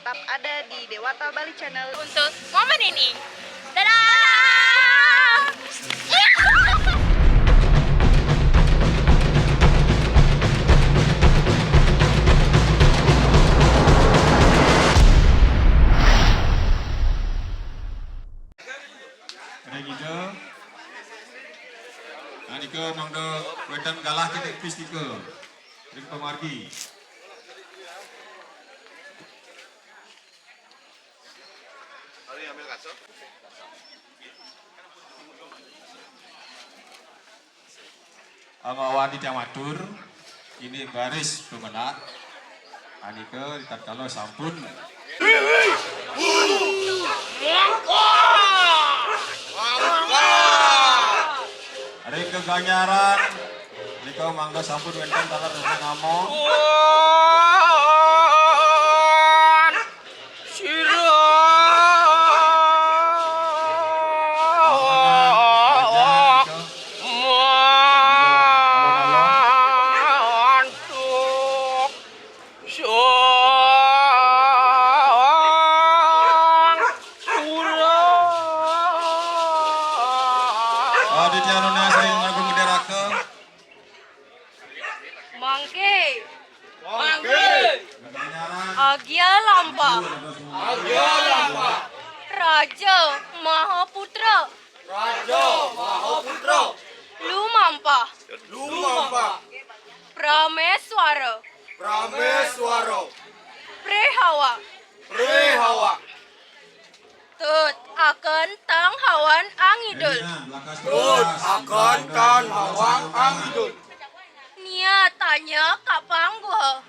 tetap ada di Dewata Bali Channel untuk momen ini. Dadah! Ada gitu. Nah, Niko mangga wedan kalah kita pis Niko. Ring pemargi. Hari ambil kaso. Amawan di Matur. Ini baris pemenang. Anike ditatkala sampun. Ring keganyaran. Niko mangga sampun wenten talar namo. Agya Lampa Raja Mahaputra Lumampa Prameswara Prehawa Tut akan tang hawan angidul Nia tanya kapang gua